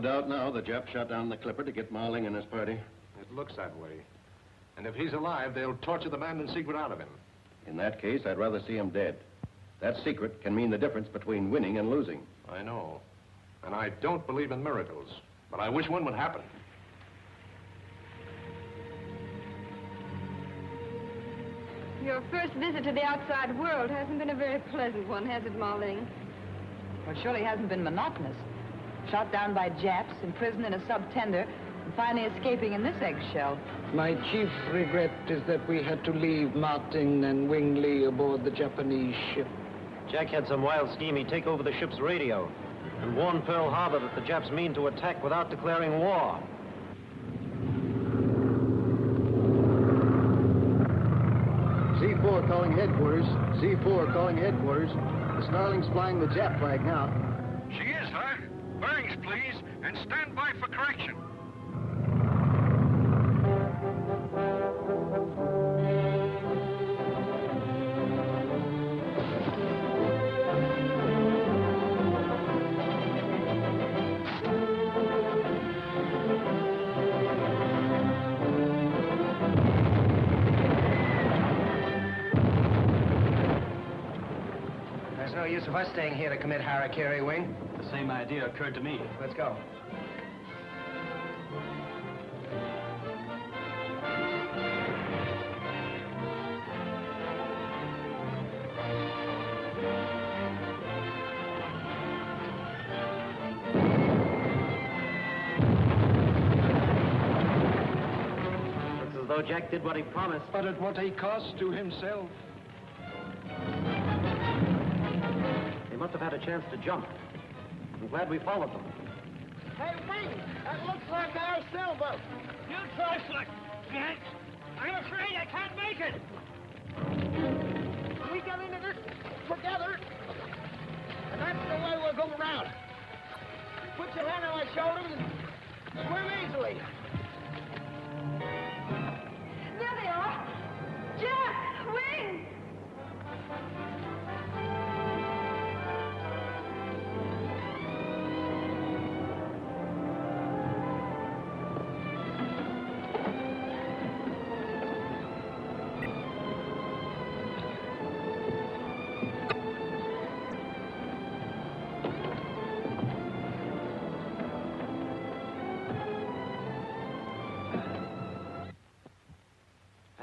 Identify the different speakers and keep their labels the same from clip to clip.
Speaker 1: doubt now the Jap shot down the clipper to get Ma Ling and his party.
Speaker 2: It looks that way. And if he's alive, they'll torture the man in secret out of him.
Speaker 1: In that case, I'd rather see him dead. That secret can mean the difference between winning and losing.
Speaker 2: I know. And I don't believe in miracles. But I wish one would happen.
Speaker 3: Your first visit to the outside world hasn't been a very pleasant one, has it, Ma Ling?
Speaker 4: Well, it surely hasn't been monotonous. Shot down by Japs, imprisoned in a sub-tender, and finally escaping in this eggshell.
Speaker 5: My chief regret is that we had to leave Martin and Wing Lee aboard the Japanese ship.
Speaker 6: Jack had some wild scheme. He'd take over the ship's radio and warn Pearl Harbor that the Japs mean to attack without declaring war.
Speaker 7: C4 calling headquarters. C4 calling headquarters. The Snarling's flying the Jap flag now.
Speaker 8: She is, huh? Bearings, please, and stand by for correction.
Speaker 9: There's no use of us staying here to commit harakiri, Wing.
Speaker 6: The same idea occurred to me.
Speaker 9: Let's go.
Speaker 6: Looks as though Jack did what he promised.
Speaker 5: But at what a cost to himself.
Speaker 6: They must have had a chance to jump. I'm glad we followed them.
Speaker 10: Hey, Wing, that looks like our sailboat.
Speaker 8: You trifling, Jack. I'm afraid I can't make it.
Speaker 10: We get into this together, and that's the way we'll go around. Put your hand on my shoulders and swim easily.
Speaker 3: There they are! Jack! Wing!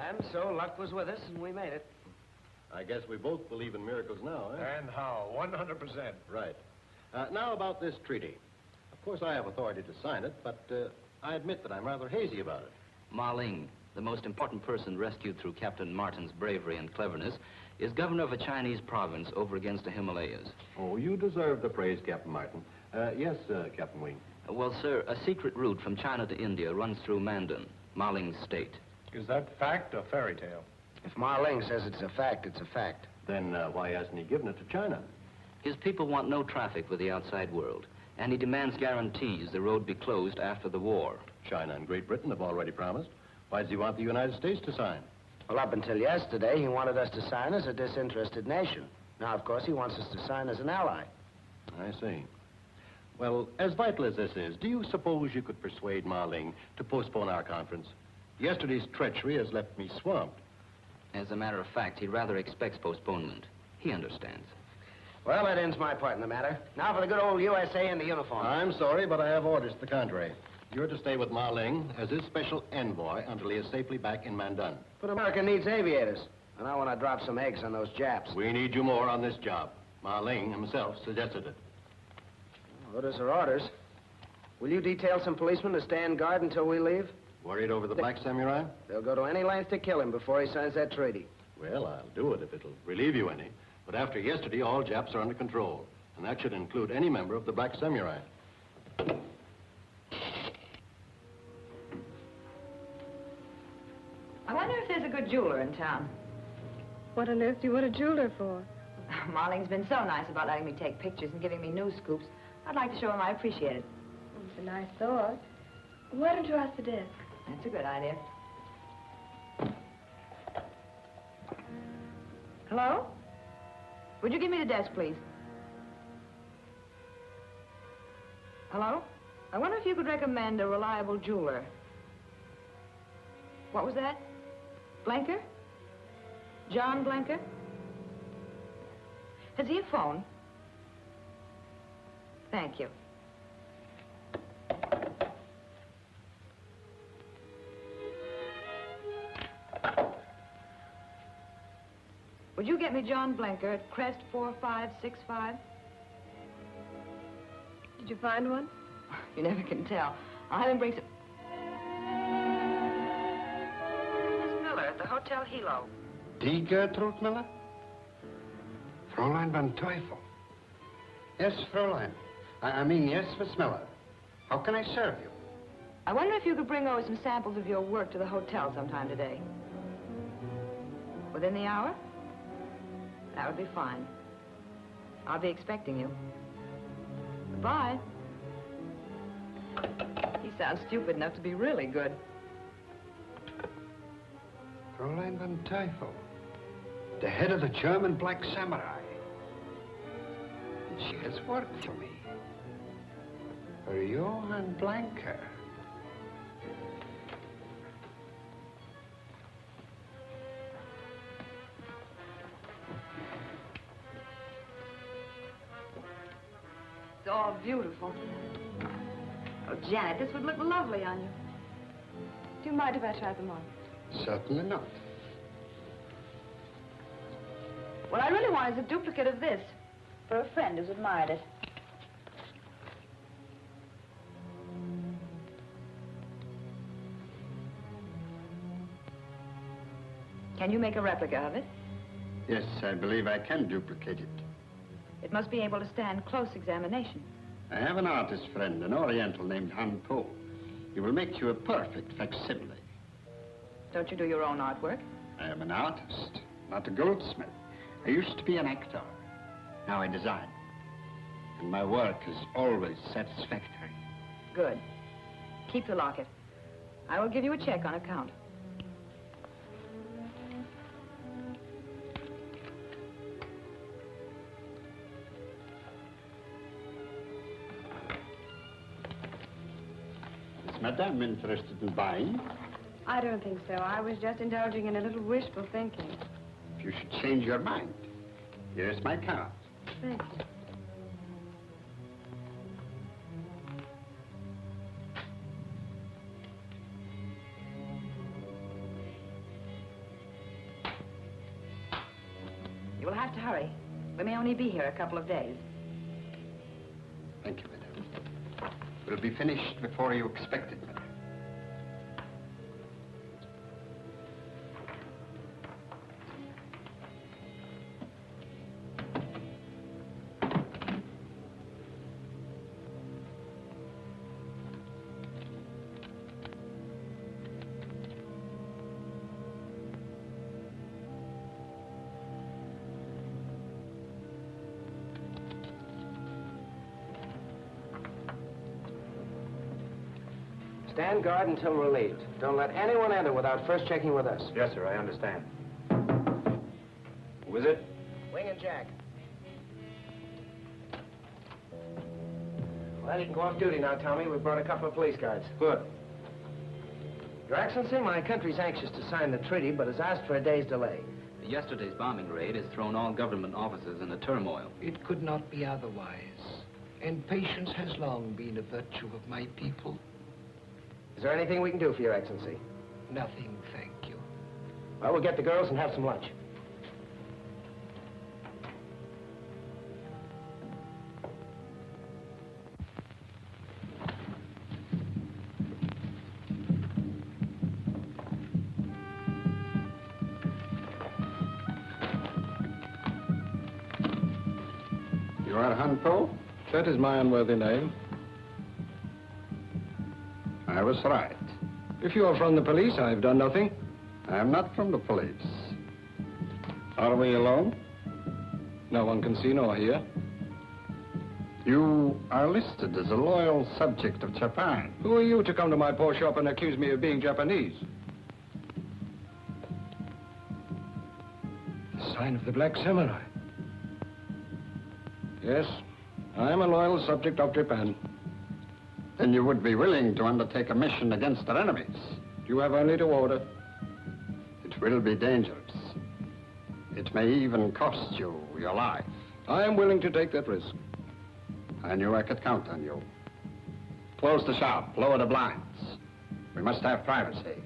Speaker 9: And so luck was with us, and we made it.
Speaker 1: I guess we both believe in miracles now, eh?
Speaker 2: And how? 100%.
Speaker 1: Right. Now about this treaty. Of course, I have authority to sign it, but I admit that I'm rather hazy about it.
Speaker 11: Ma Ling, the most important person rescued through Captain Martin's bravery and cleverness, is governor of a Chinese province over against the Himalayas.
Speaker 1: Oh, you deserve the praise, Captain Martin. Yes, Captain Wing.
Speaker 11: Well, sir, a secret route from China to India runs through Mandan, Ma Ling's state.
Speaker 2: Is that fact or fairy tale?
Speaker 9: If Ma Ling says it's a fact, it's a fact.
Speaker 1: Then why hasn't he given it to China?
Speaker 11: His people want no traffic with the outside world, and he demands guarantees the road be closed after the war.
Speaker 1: China and Great Britain have already promised. Why does he want the United States to sign?
Speaker 9: Well, up until yesterday, he wanted us to sign as a disinterested nation. Now, of course, he wants us to sign as an ally.
Speaker 1: I see. Well, as vital as this is, do you suppose you could persuade Ma Ling to postpone our conference? Yesterday's treachery has left me swamped.
Speaker 11: As a matter of fact, he rather expects postponement. He understands.
Speaker 9: Well, that ends my part in the matter. Now for the good old USA in the uniform.
Speaker 1: I'm sorry, but I have orders to the contrary. You're to stay with Ma Ling as his special envoy until he is safely back in Mandan.
Speaker 9: But America needs aviators. And I want to drop some eggs on those Japs.
Speaker 1: We need you more on this job. Ma Ling himself suggested it.
Speaker 9: Orders are orders. Will you detail some policemen to stand guard until we leave?
Speaker 1: Worried over the Black Samurai?
Speaker 9: They'll go to any length to kill him before he signs that treaty.
Speaker 1: Well, I'll do it if it'll relieve you any. But after yesterday, all Japs are under control. And that should include any member of the Black Samurai.
Speaker 4: I wonder if there's a good jeweler in town.
Speaker 3: What on earth do you want a jeweler for?
Speaker 4: Ma Ling's been so nice about letting me take pictures and giving me news scoops. I'd like to show him I appreciate it.
Speaker 3: It's a nice thought. Why don't you ask the desk?
Speaker 4: That's a good idea. Hello? Would you give me the desk, please? Hello? I wonder if you could recommend a reliable jeweler. What was that? Blenker? John Blenker? Has he a phone? Thank you. Would you get me John Blenker at Crest 4565?
Speaker 3: Did you find one?
Speaker 4: You never can tell. I'll have him bring some... Miss Miller at the Hotel Hilo.
Speaker 12: Die Gertrude Miller? Fräulein van Teufel. Yes, Fräulein. I mean, yes, Miss Miller. How can I serve you?
Speaker 4: I wonder if you could bring over some samples of your work to the hotel sometime today. Within the hour? That would be fine. I'll be expecting you. Goodbye. He sounds stupid enough to be really good.
Speaker 12: Fräulein van Teufel. The head of the German Black Samurai. And she has worked for me. For Johann Blanker.
Speaker 4: It's all beautiful. Oh, Janet, this would look lovely on you.
Speaker 3: Do you mind if I try them on?
Speaker 12: Certainly not.
Speaker 4: What I really want is a duplicate of this for a friend who's admired it. Can you make a replica of it?
Speaker 12: Yes, I believe I can duplicate it.
Speaker 4: It must be able to stand close examination.
Speaker 12: I have an artist friend, an Oriental named Han Po. He will make you a perfect facsimile.
Speaker 4: Don't you do your own artwork?
Speaker 12: I am an artist, not a goldsmith. I used to be an actor. Now I design. And my work is always satisfactory.
Speaker 4: Good. Keep the locket. I will give you a check on account.
Speaker 12: Is Madame interested in buying?
Speaker 3: I don't think so. I was just indulging in a little wishful thinking.
Speaker 12: If you should change your mind, here is my card.
Speaker 3: Thank you.
Speaker 4: You will have to hurry. We may only be here a couple of days.
Speaker 12: Thank you, Madame. We'll be finished before you expect it, Madame.
Speaker 10: Stand guard until relieved. Don't let anyone enter without first checking with us.
Speaker 2: Yes, sir, I understand. Who is it?
Speaker 10: Wing and Jack. Well, you can go off duty now, Tommy. We've brought a couple of police guards.
Speaker 2: Good.
Speaker 10: Your Excellency, my country's anxious to sign the treaty, but has asked for a day's delay.
Speaker 11: Yesterday's bombing raid has thrown all government offices into turmoil.
Speaker 5: It could not be otherwise. And patience has long been a virtue of my people.
Speaker 10: Is there anything we can do for your Excellency?
Speaker 5: Nothing, thank you.
Speaker 10: Well, we'll get the girls and have some lunch.
Speaker 12: You are Han Po?
Speaker 13: That is my unworthy name.
Speaker 12: I was right.
Speaker 13: If you are from the police, I have done nothing.
Speaker 12: I am not from the police. Are we alone?
Speaker 13: No one can see nor hear.
Speaker 12: You are listed as a loyal subject of Japan.
Speaker 13: Who are you to come to my poor shop and accuse me of being Japanese?
Speaker 5: The sign of the Black Samurai.
Speaker 13: Yes, I am a loyal subject of Japan.
Speaker 12: Then you would be willing to undertake a mission against their enemies.
Speaker 13: You have only to order.
Speaker 12: It will be dangerous. It may even cost you your life.
Speaker 13: I am willing to take that risk.
Speaker 12: I knew I could count on you. Close the shop, lower the blinds. We must have privacy.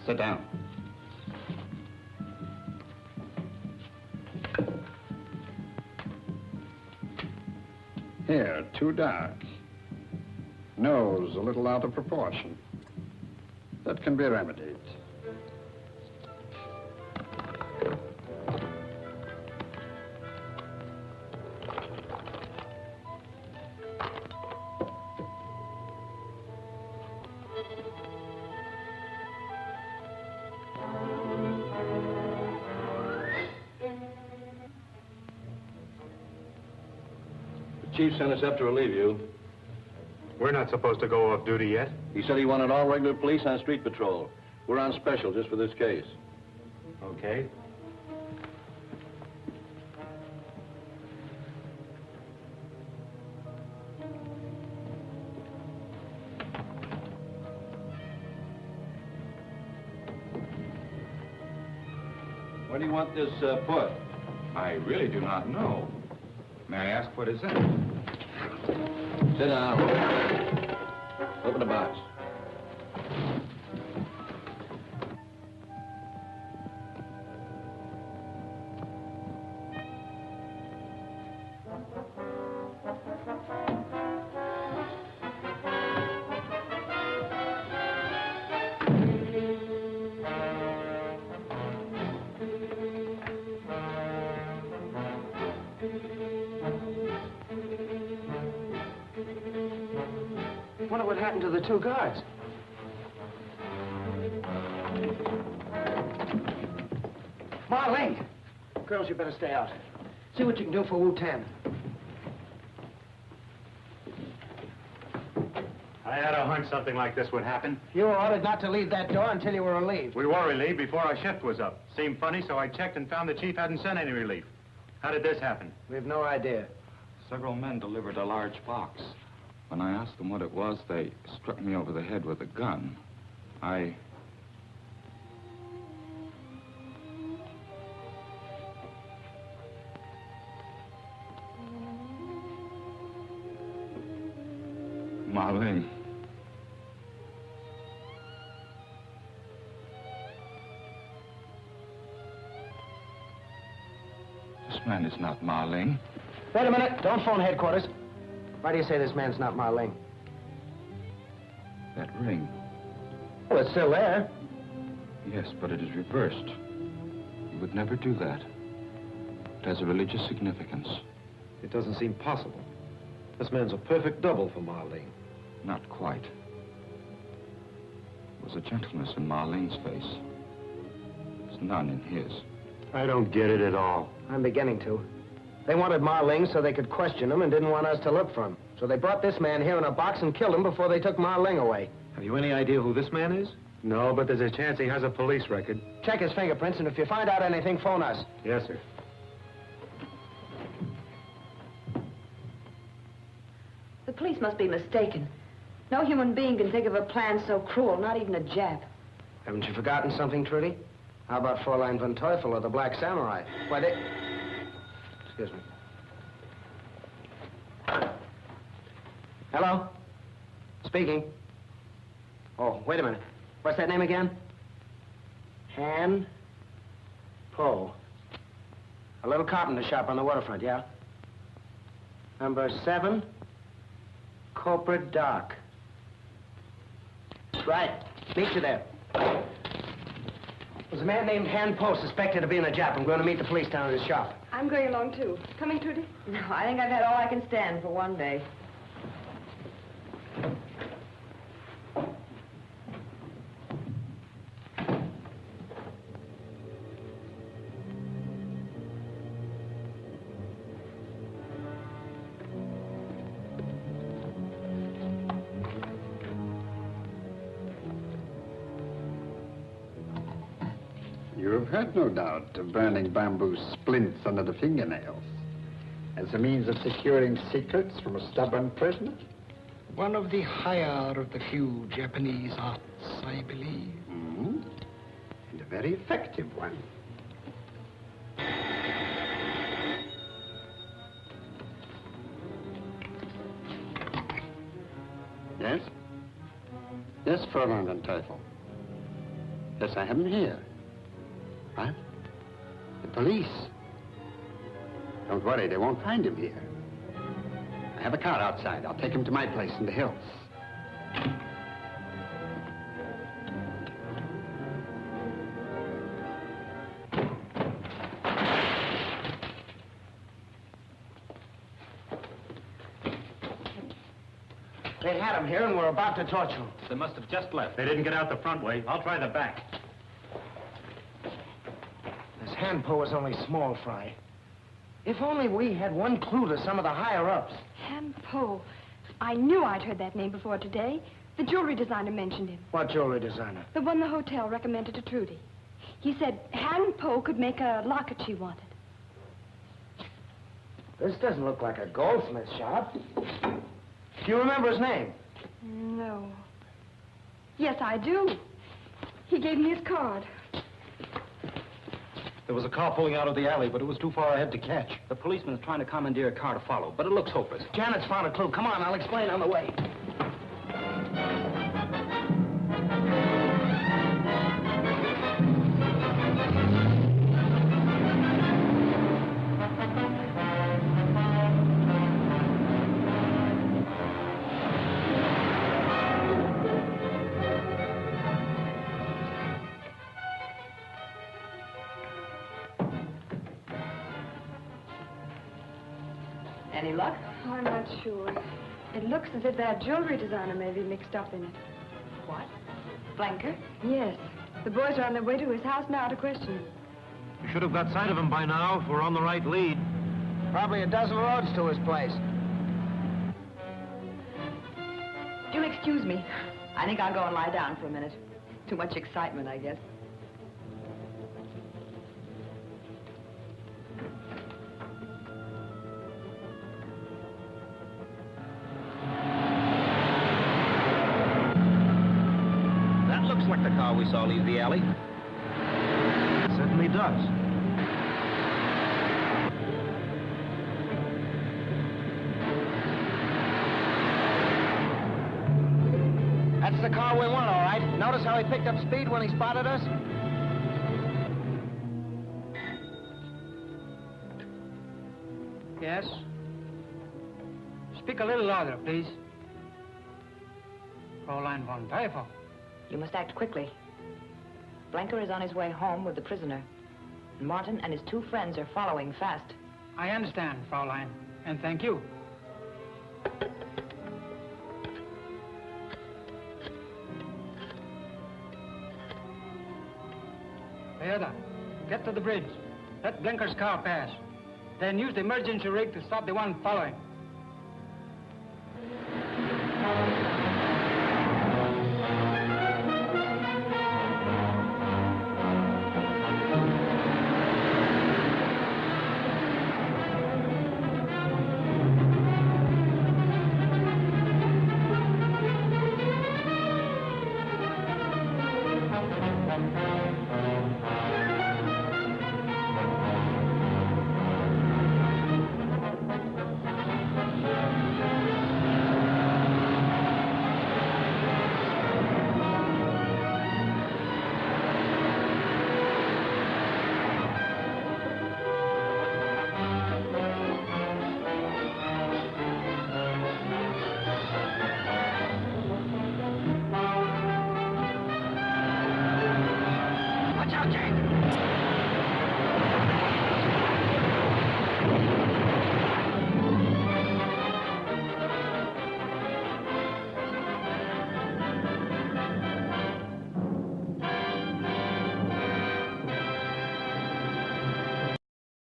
Speaker 12: Sit down. Hair too dark. Nose a little out of proportion. That can be remedied.
Speaker 2: The chief sent us up to relieve you. We're not supposed to go off duty yet.
Speaker 1: He said he wanted all regular police on street patrol. We're on special just for this case.
Speaker 2: Okay.
Speaker 1: Where do you want this put?
Speaker 14: I really do not know. May I ask what is in it?
Speaker 1: Sit down. Open the box.
Speaker 9: Wonder what happened to the two guards. Marlene! Girls, you better stay out. See what you can do for Wu-Tan.
Speaker 2: I had a hunch something like this would happen.
Speaker 9: You were ordered not to leave that door until you were relieved.
Speaker 2: We were relieved before our shift was up. Seemed funny, so I checked and found the chief hadn't sent any relief. How did this happen?
Speaker 9: We have no idea.
Speaker 14: Several men delivered a large box. When I asked them what it was, they struck me over the head with a gun. Marlene. This man is not Marlene.
Speaker 9: Wait a minute. Don't phone headquarters. Why do you say this man's not Marlene?
Speaker 14: That ring.
Speaker 9: Well, it's still there.
Speaker 14: Yes, but it is reversed. You would never do that. It has a religious significance.
Speaker 2: It doesn't seem possible. This man's a perfect double for Marlene.
Speaker 14: Not quite. There was a gentleness in Marlene's face. There's none in his.
Speaker 2: I don't get it at all.
Speaker 9: I'm beginning to. They wanted Marling so they could question him and didn't want us to look for him. So they brought this man here in a box and killed him before they took Marling away.
Speaker 2: Have you any idea who this man is? No, but there's a chance he has a police record.
Speaker 9: Check his fingerprints, and if you find out anything, phone us.
Speaker 2: Yes, sir.
Speaker 4: The police must be mistaken. No human being can think of a plan so cruel, not even a Jap.
Speaker 9: Haven't you forgotten something, Trudy? How about Fräulein Van Teufel or the Black Samurai? Why, they... Excuse me. Hello? Speaking. Oh, wait a minute. What's that name again? Han Po. A little carpenter shop on the waterfront, yeah? Number 7, Corporate Dock. Right. Meet you there. There's a man named Han Po suspected of being a Jap. I'm going to meet the police down at his shop.
Speaker 3: I'm going along, too. Coming, Trudy?
Speaker 4: No, I think I've had all I can stand for one day.
Speaker 12: You've heard, no doubt, of burning bamboo splints under the fingernails as a means of securing secrets from a stubborn prisoner.
Speaker 5: One of the higher of the few Japanese arts, I believe.
Speaker 12: Mm-hmm. And a very effective one. Yes? Yes, Fräulein Van Teufel. Yes, I have him here. What? The police. Don't worry, they won't find him here. I have a car outside. I'll take him to my place in the hills.
Speaker 9: They had him here and were about to torture him.
Speaker 2: They must have just left. They didn't get out the front way. I'll try the back.
Speaker 9: This hand pull was only small fry. If only we had one clue to some of the higher-ups.
Speaker 3: Han Po. I knew I'd heard that name before today. The jewelry designer mentioned him.
Speaker 9: What jewelry designer?
Speaker 3: The one the hotel recommended to Trudy. He said Han Po could make a locket she wanted.
Speaker 9: This doesn't look like a goldsmith shop. Do you remember his name?
Speaker 3: No. Yes, I do. He gave me his card.
Speaker 6: There was a car pulling out of the alley, but it was too far ahead to catch.
Speaker 11: The policeman's trying to commandeer a car to follow, but it looks hopeless.
Speaker 9: Janet's found a clue. Come on, I'll explain on the way.
Speaker 4: Any luck?
Speaker 3: I'm not sure. It looks as if that jewelry designer may be mixed up in it.
Speaker 4: What? Blanker?
Speaker 3: Yes. The boys are on their way to his house now to question him.
Speaker 6: You should have got sight of him by now if we're on the right lead.
Speaker 9: Probably a dozen roads to his place.
Speaker 4: You'll excuse me. I think I'll go and lie down for a minute. Too much excitement, I guess.
Speaker 6: Like the car we saw leave the alley. It certainly does.
Speaker 9: That's the car we want, all right. Notice how he picked up speed when he spotted us?
Speaker 10: Yes? Speak a little louder, please. Fräulein von Teufel.
Speaker 4: You must act quickly. Blanker is on his way home with the prisoner. Martin and his two friends are following fast.
Speaker 10: I understand, Fräulein, and thank you. Toyota, get to the bridge. Let Blanker's car pass. Then use the emergency rig to stop the one following.